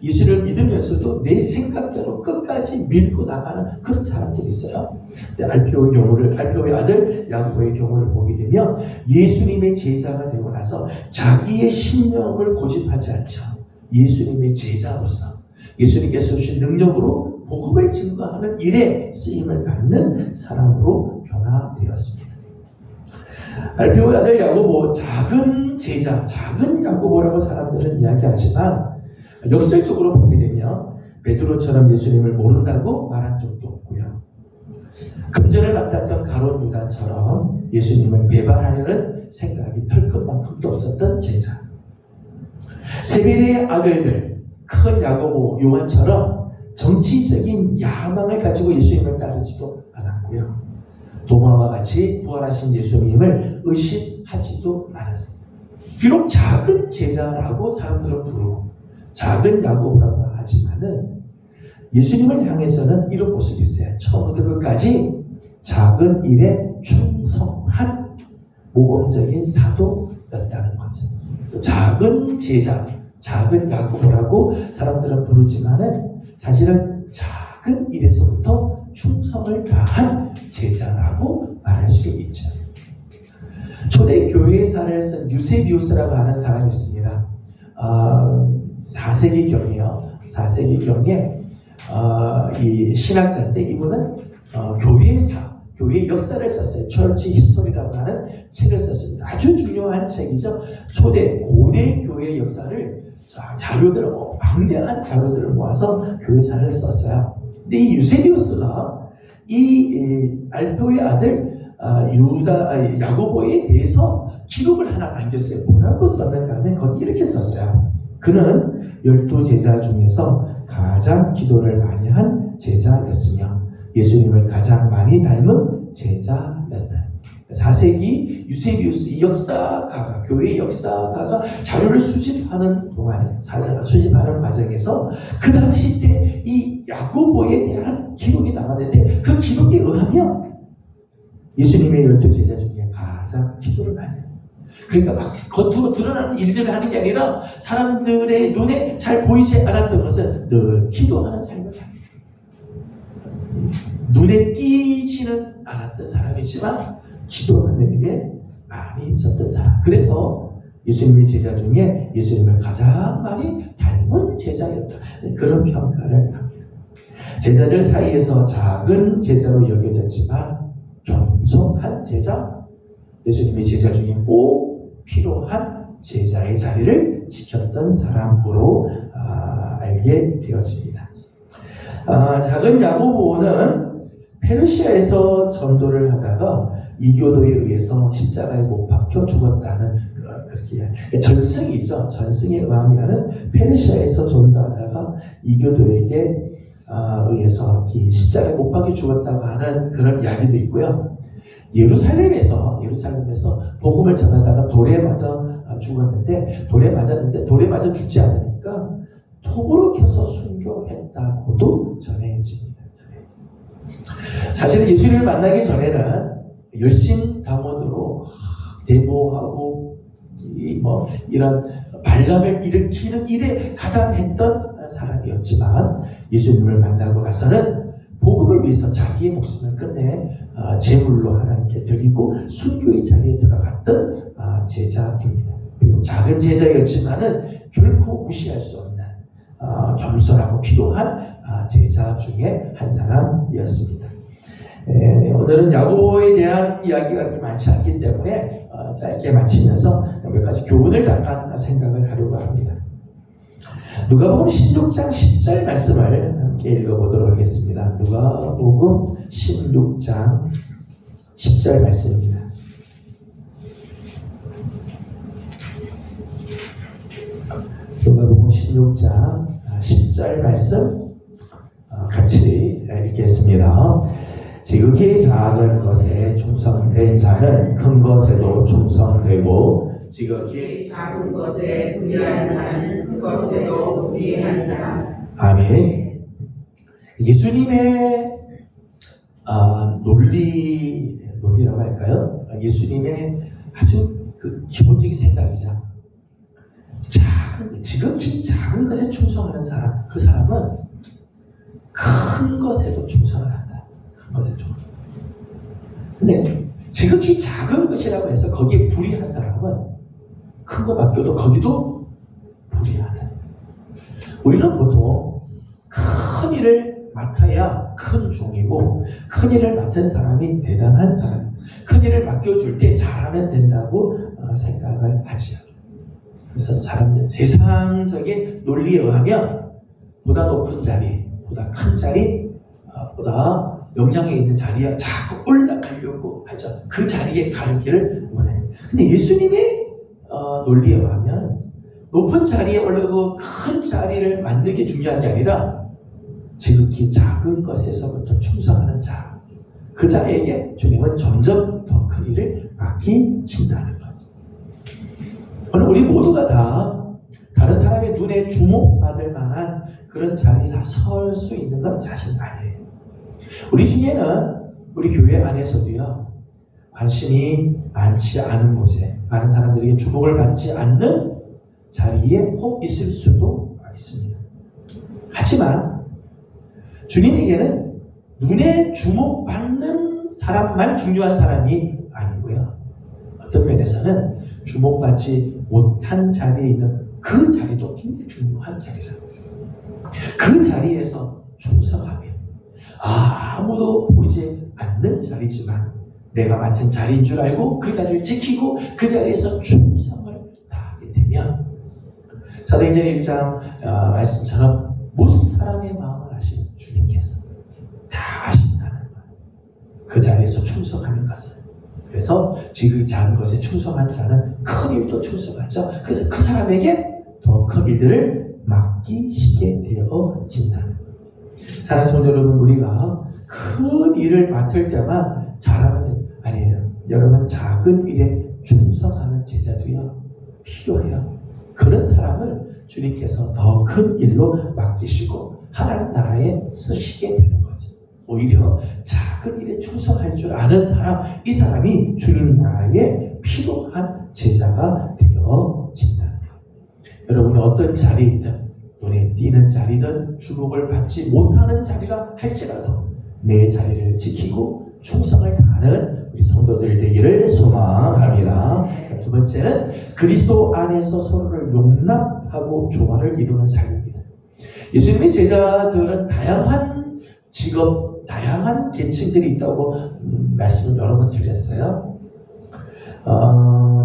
예수를 믿으면서도 내 생각대로 끝까지 밀고 나가는 그런 사람들이 있어요. 알페오의 아들 야고보의 경우를 보게 되면 예수님의 제자가 되고 나서 자기의 신념을 고집하지 않죠. 예수님의 제자로서 예수님께서 주신 능력으로 복음을 증거하는 일에 쓰임을 받는 사람으로 변화되었습니다. 알페오의 아들 야고보, 작은 제자, 작은 야고보라고 사람들은 이야기하지만 역설적으로 보게 되면 베드로처럼 예수님을 모른다고 말한 적도 없고요. 금전을 맡았던 가룟 유다처럼 예수님을 배반하려는 생각이 털끝만큼도 없었던 제자. 세베대의 아들들, 큰 야고보, 요한처럼 정치적인 야망을 가지고 예수님을 따르지도 않았고요. 도마와 같이 부활하신 예수님을 의심하지도 않았습니다. 비록 작은 제자라고 사람들은 부르고 작은 야고보라고 하지만은 예수님을 향해서는 이런 모습이 있어요. 처음부터 끝까지 작은 일에 충성한 모범적인 사도였다는 거죠. 작은 제자, 작은 야고보라고 사람들은 부르지만은 사실은 작은 일에서부터 충성을 다한 제자라고 말할 수 있죠. 초대 교회사를 쓴 유세비우스라고 하는 사람이 있습니다. 4세기경이에요. 4세기경에 이 신학자인데 이분은 교회 역사를 썼어요. 철치 히스토리라고 하는 책을 썼습니다. 아주 중요한 책이죠. 고대 교회 역사를 자료들을 방대한 자료들을 모아서 교회사를 썼어요. 근데 이 유세비우스가 이 알페오의 아들 야고보에 대해서 기록을 하나 남겼어요. 뭐라고 썼는가 하면 거기 이렇게 썼어요. 그는 12제자 중에서 가장 기도를 많이 한 제자였으며 예수님을 가장 많이 닮은 제자였다. 4세기 유세비우스 이 역사가가, 교회 역사가가 자료를 수집하는 동안에, 수집하는 과정에서 그 당시 때 이 야고보에 대한 기록이 나왔는데 그 기록에 의하면 예수님의 12제자 중에 가장 기도를 많이 해요. 그러니까 막 겉으로 드러나는 일들을 하는 게 아니라 사람들의 눈에 잘 보이지 않았던 것은 늘 기도하는 삶을 살아요. 눈에 띄지는 않았던 사람이지만 기도하는 일에 많이 있었던 사람. 그래서 예수님의 제자 중에 예수님을 가장 많이 닮은 제자였다. 그런 평가를 합니다. 제자들 사이에서 작은 제자로 여겨졌지만 겸손한 제자, 예수님의 제자 중에 꼭 필요한 제자의 자리를 지켰던 사람으로 알게 되어집니다. 작은 야고보는 페르시아에서 전도를 하다가 이교도에 의해서 십자가에 못 박혀 죽었다는 그렇게 전승이죠. 전승에 의하면 페르시아에서 전도하다가 이교도에게 의해서 십자가에 못 박혀 죽었다고 하는 그런 이야기도 있고요. 예루살렘에서 복음을 전하다가 돌에 맞아 죽었는데 돌에 맞아 죽지 않으니까 톱으로 켜서 순교했다고도 전해집니다. 사실은 예수님을 만나기 전에는 열심 당원으로 대모하고 이런 반란을 일으키는 일에 가담했던 사람이었지만 예수님을 만나고 나서는 복음을 위해서 자기의 목숨을 끝내 제물로 하나님께 드리고 순교의 자리에 들어갔던 제자입니다. 비록 작은 제자였지만은 결코 무시할 수 없는 겸손하고 필요한 제자 중에 한 사람이었습니다. 오늘은 야고보에 대한 이야기가 그렇게 많지 않기 때문에 짧게 마치면서 몇 가지 교훈을 잠깐 생각을 하려고 합니다. 누가복음 16장 10절 말씀을 함께 읽어보도록 하겠습니다. 누가복음 16장 10절 말씀입니다. 누가복음 16장 10절 말씀 같이 읽겠습니다. 지극히 작은 것에 충성된 자는 큰 것에도 충성되고 지극히 작은 것에 불의한 자는 큰 것에도 불의하니라. 아멘. 예수님의 논리라고 할까요? 예수님의 아주 그 기본적인 생각이죠. 작은 지극히 작은 것에 충성하는 사람, 그 사람은 큰 것에도 충성을 한다. 큰 것에 충성. 근데 지극히 작은 것이라고 해서 거기에 불의한 사람은 큰 거 맡겨도 거기도 불의하다. 우리는 보통 큰 일을 맡아야 큰 종이고, 큰 일을 맡은 사람이 대단한 사람, 큰 일을 맡겨줄 때 잘하면 된다고 생각을 하죠. 그래서 사람들 세상적인 논리에 의하면 보다 높은 자리, 보다 큰 자리, 보다 영향이 있는 자리에 자꾸 올라가려고 하죠. 그 자리에 가르기를 원해요. 근데 예수님의 논리에 의하면 높은 자리에 올라가고 큰 자리를 만드는 게 중요한 게 아니라 지극히 작은 것에서부터 충성하는 자, 그 자에게 주님은 점점 더 큰 일을 맡기신다는 거죠. 오늘 우리 모두가 다 다른 사람의 눈에 주목받을 만한 그런 자리에 다 설 수 있는 건 사실 아니에요. 우리 중에는 우리 교회 안에서도요, 관심이 많지 않은 곳에, 많은 사람들에게 주목을 받지 않는 자리에 혹 있을 수도 있습니다. 하지만 주님에게는 눈에 주목받는 사람만 중요한 사람이 아니고요, 어떤 면에서는 주목받지 못한 자리에 있는 그 자리도 굉장히 중요한 자리라. 그 자리에서 충성하며 아무도 보이지 않는 자리지만 내가 맡은 자리인 줄 알고 그 자리를 지키고 그 자리에서 충성을 다하게 되면, 사도행전 1장 말씀처럼 무사람의 마음을 아시는 주님께서 다 아신다는 거예요. 그 자리에서 충성하는 것을. 그래서 지극히 작은 것에 충성하는 자는 큰 일도 충성하죠. 그래서 그 사람에게 더 큰 일들을 맡기시게 되어진다는 거예요. 사랑하는 성도 여러분, 우리가 큰 일을 맡을 때만 잘하면 아니에요. 여러분, 작은 일에 충성하는 제자도요 필요해요. 그런 사람을 주님께서 더 큰 일로 맡기시고 하나님 나라에 쓰시게 되는 거죠. 오히려 작은 일에 충성할 줄 아는 사람, 이 사람이 주님 나라에 필요한 제자가 되어진다는 거예요. 여러분이 어떤 자리이든, 눈에 띄는 자리든, 주목을 받지 못하는 자리라 할지라도 내 자리를 지키고 충성을 다하는 우리 성도들 되기를 소망합니다. 두 번째는 그리스도 안에서 서로를 용납하고 조화를 이루는 삶입니다. 예수님의 제자들은 다양한 직업, 다양한 계층들이 있다고 말씀을 여러 번 드렸어요.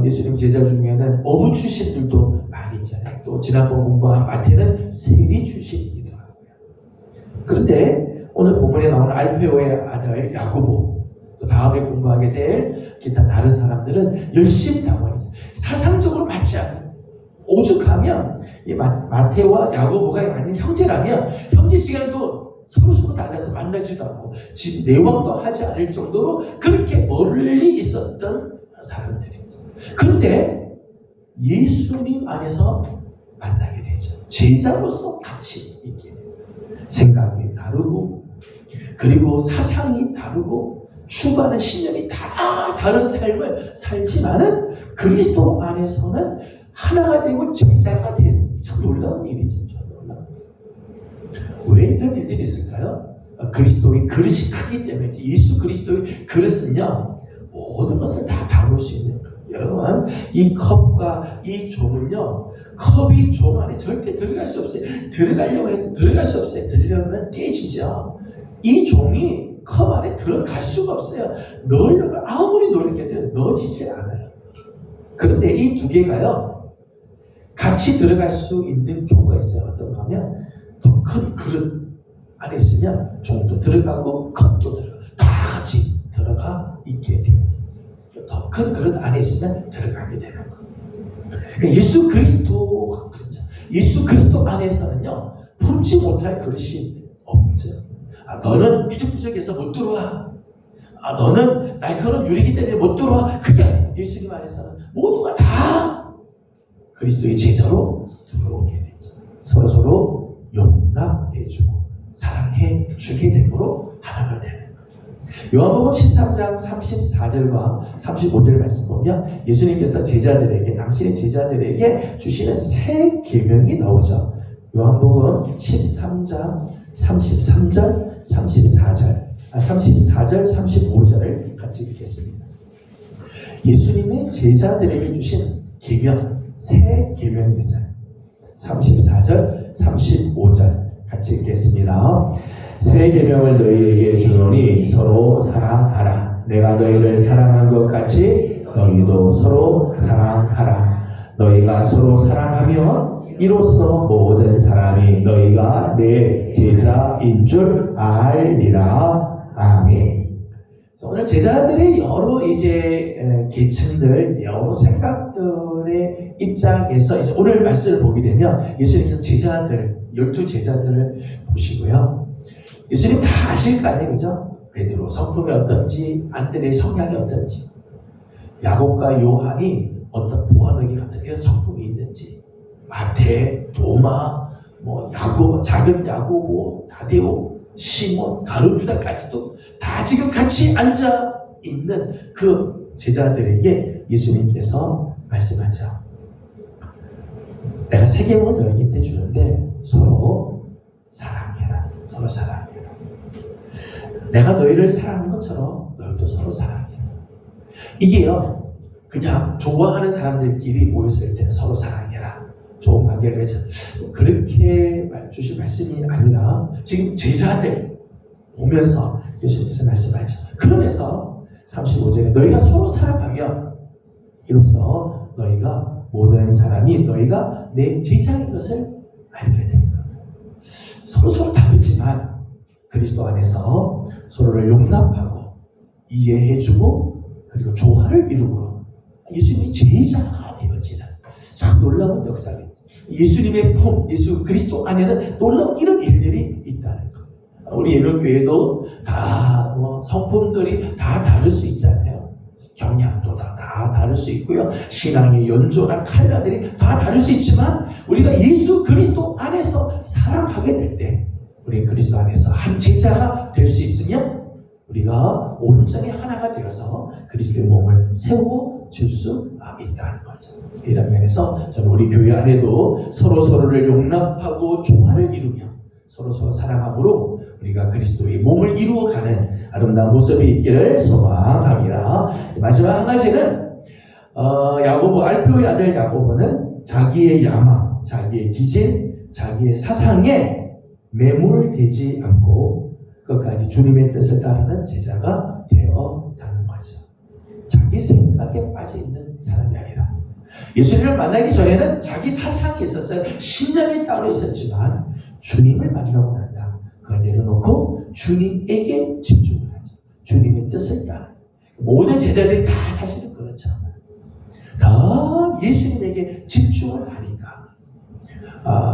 예수님 제자 중에는 어부 출신들도 많이 있잖아요. 또 지난번 공부한 마태는 세리 출신이기도 하고요. 그런데 오늘 본문에 나오는 알페오의 아들 야고보, 또 다음에 공부하게 될 기타 다른 사람들은 열심 당원이죠. 사상적으로 맞지 않는, 오죽하면 이 마태와 야고보가 완전 형제라면 형제 시간도 서로 달라서 만나지도 않고 집 내왕도 하지 않을 정도로 그렇게 멀리 있었던 사람들이죠. 그런데 예수님 안에서 만나게 되죠. 제자로서 같이 있게 돼요. 생각이 다르고, 그리고 사상이 다르고, 추구하는 신념이 다 다른 삶을 살지만은 그리스도 안에서는 하나가 되고 제자가 되는, 참 놀라운 일이죠. 왜 이런 일들이 있을까요? 그리스도의 그릇이 크기 때문에. 예수 그리스도의 그릇은요, 모든 것을 다 담을 수 있는 거예요. 여러분, 이 컵과 이 종은요, 컵이 종 안에 절대 들어갈 수 없어요. 들어가려고 해도 들어갈 수 없어요. 들려면 깨지죠. 이 종이 컵 안에 들어갈 수가 없어요. 넣으려고 아무리 노력해도 넣어지지 않아요. 그런데 이 두 개가요, 같이 들어갈 수 있는 경우가 있어요. 어떤 거 하면 더 큰 그릇 안에 있으면 종도 들어가고 컵도 들어가고 다 같이 들어가 있게 되죠. 더 큰 그릇 안에 있으면 들어가게 되는 거예요. 예수 그리스도, 그렇죠. 예수 그리스도 안에서는요, 품지 못할 그릇이 없죠. 너는 삐죽삐죽해서 못 들어와. 너는 날카로운 유리기 때문에 못 들어와. 그게 아니에요. 예수님 안에서는 모두가 다 그리스도의 제자로 들어오게 되죠. 서로 용납해주고 사랑해주게 되므로 하나가 되는 거예요. 요한복음 13장 34절과 35절 말씀 보면 예수님께서 제자들에게, 당신의 제자들에게 주시는 새 계명이 나오죠. 요한복음 13장 33절, 34절, 35절을 같이 읽겠습니다. 예수님의 제자들에게 주신 계명, 새 계명이 있어요. 34절, 35절 같이 읽겠습니다. 새 계명을 너희에게 주노니 서로 사랑하라. 내가 너희를 사랑한 것 같이 너희도 서로 사랑하라. 너희가 서로 사랑하면 이로써 모든 사람이 너희가 내 제자인 줄 알리라. 아멘. 오늘 제자들의 여러 이제 계층들, 여러 생각들의 입장에서 이제 오늘 말씀을 보게 되면 예수님께서 제자들, 12제자들을 보시고요. 예수님 다 아실 거 아니에요, 그죠? 베드로 성품이 어떤지, 안드레의 성향이 어떤지, 야곱과 요한이 어떤 보아너기 같은 이런 성품이 있는지, 마태, 도마, 야곱, 작은 야고보, 다데오, 시몬, 가룟 유다까지도 다 지금 같이 앉아 있는 그 제자들에게 예수님께서 말씀하죠. 내가 새 계명을 너희한테 주는데 서로 사랑해라. 서로 사랑해라. 내가 너희를 사랑하는 것처럼 너희도 서로 사랑해라. 이게요, 그냥 좋아하는 사람들끼리 모였을 때 서로 사랑해라. 좋은 관계를 맺어. 그렇게 주신 말씀이 아니라 지금 제자들 보면서 예수님께서 말씀하죠. 그러면서 35절에 너희가 서로 사랑하면 이로써 너희가 모든 사람이 너희가 내 제자인 것을 알게 됩니다. 서로 다르지만 그리스도 안에서 서로를 용납하고 이해해주고 그리고 조화를 이루고 예수님이 제자가 되어지는 참 놀라운 역사입니다. 예수님의 품, 예수 그리스도 안에는 놀라운 이런 일들이 있다는 거예요. 우리 예명교회도 다 성품들이 다 다를 수 있잖아요. 경향도 다 다를 수 있고요. 신앙의 연조나 칼라들이 다 다를 수 있지만 우리가 예수 그리스도 안에서 사랑하게 될 때 우리 그리스도 안에서 한 제자가 될 수 있으면 우리가 온전히 하나가 되어서 그리스도의 몸을 세워줄 수 있다는 거죠. 이런 면에서 저는 우리 교회 안에도 서로를 용납하고 조화를 이루며 서로 사랑함으로 우리가 그리스도의 몸을 이루어가는 아름다운 모습이 있기를 소망합니다. 마지막 한 가지는 야고보, 알페오의 아들 야고보는 자기의 야망, 자기의 기질, 자기의 사상에 매몰되지 않고 끝까지 주님의 뜻을 따르는 제자가 되었다는 거죠. 자기 생각에 빠져있는 사람이 아니라 예수님을 만나기 전에는 자기 사상이 있었어요. 신념이 따로 있었지만 주님을 만나고 난다. 그걸 내려놓고 주님에게 집중을 하죠. 주님의 뜻을 따르는 모든 제자들이 다 사실은 그렇죠. 다 예수님에게 집중을 하니까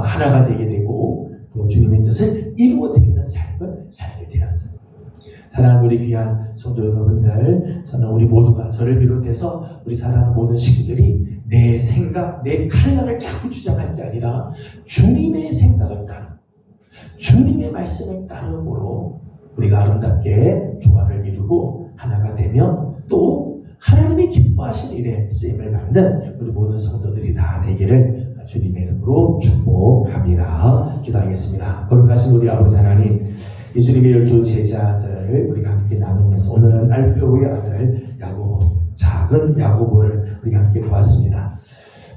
하나가 되게 되고 또 주님의 뜻을 이루어드리는 삶을 살게 되었어요. 사랑하는 우리 귀한 성도 여러분들, 저는 우리 모두가 저를 비롯해서 우리 사랑하는 모든 식구들이 내 생각, 내 칼날을 자꾸 주장할 게 아니라 주님의 생각을 따르고 주님의 말씀을 따름으로 우리가 아름답게 조화를 이루고 하나가 되며 또 하나님이 기뻐하신 일에 쓰임을 받는 우리 모든 성도들이 다 되기를 주님의 이름으로 축복합니다. 기도하겠습니다. 거룩하신 우리 아버지 하나님, 예수님의 12제자들을 우리가 함께 나누면서 오늘은 알페오의 아들 야고보, 작은 야고보를 우리가 함께 보았습니다.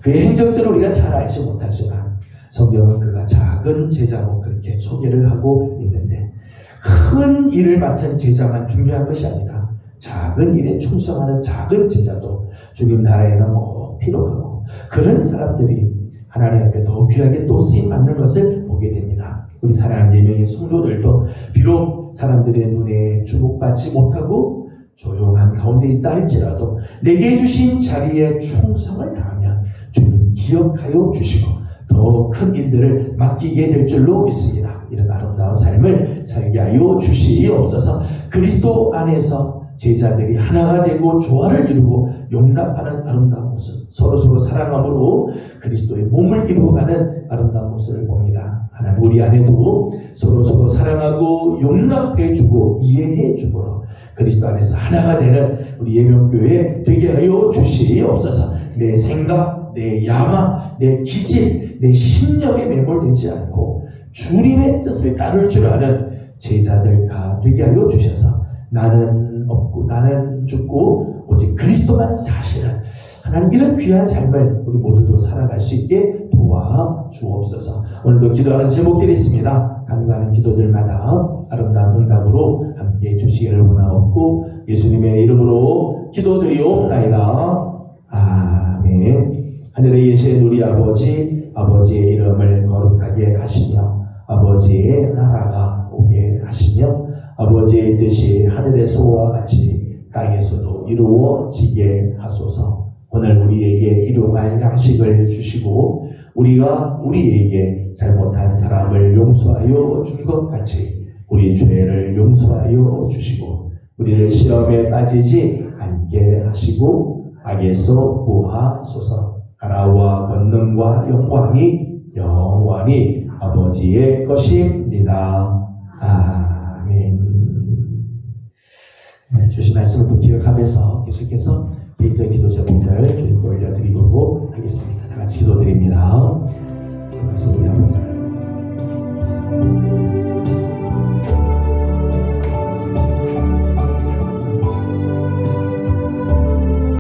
그의 행적들을 우리가 잘 알지 못하지만 성경은 그가 작은 제자로 그렇게 소개를 하고 있는데 큰 일을 맡은 제자만 중요한 것이 아니라 작은 일에 충성하는 작은 제자도 주님 나라에는 꼭 필요하고 그런 사람들이 하나님 앞에 더 귀하게 또 쓰임받는 것을 보게 됩니다. 우리 사랑하는 예명의 성도들도 비록 사람들의 눈에 주목받지 못하고 조용한 가운데 있다 할지라도 내게 주신 자리에 충성을 다하면 주님 기억하여 주시고 더 큰 일들을 맡기게 될 줄로 믿습니다. 이런 아름다운 삶을 살게 하여 주시옵소서. 그리스도 안에서 제자들이 하나가 되고 조화를 이루고 용납하는 아름다운 모습, 서로 사랑함으로 그리스도의 몸을 이루어가는 아름다운 모습을 봅니다. 하나님 우리 안에도 서로 사랑하고 용납해주고 이해해주므로 그리스도 안에서 하나가 되는 우리 예명교회 되게 하여 주시옵소서. 내 생각, 내 야망, 내 기질, 내 심령에 매몰되지 않고 주님의 뜻을 따를 줄 아는 제자들 다 되게 하여 주셔서 나는 없고 나는 죽고 오직 그리스도만 사시는 하나님 이런 귀한 삶을 우리 모두도 살아갈 수 있게 도와주옵소서. 오늘도 기도하는 제목들이 있습니다. 간구하는 기도들마다 아름다운 응답으로 함께 주시기를 원하옵고 예수님의 이름으로 기도드리옵나이다. 아멘. 하늘에 계신 우리 아버지, 아버지의 이름을 거룩하게 하시며 아버지의 나라가 오게 하시며 아버지의 뜻이 하늘에서와 같이 땅에서도 이루어지게 하소서. 오늘 우리에게 일용할 양식을 주시고 우리가 우리에게 잘못한 사람을 용서하여 준 것 같이 우리 죄를 용서하여 주시고 우리를 시험에 빠지지 않게 하시고 악에서 구하소서. 나라와 권능과 영광이 영원히 아버지의 것입니다. 아멘. 주신 말씀을 또 기억하면서 계속해서 개인적 기도 제목들 주님께 올려드리고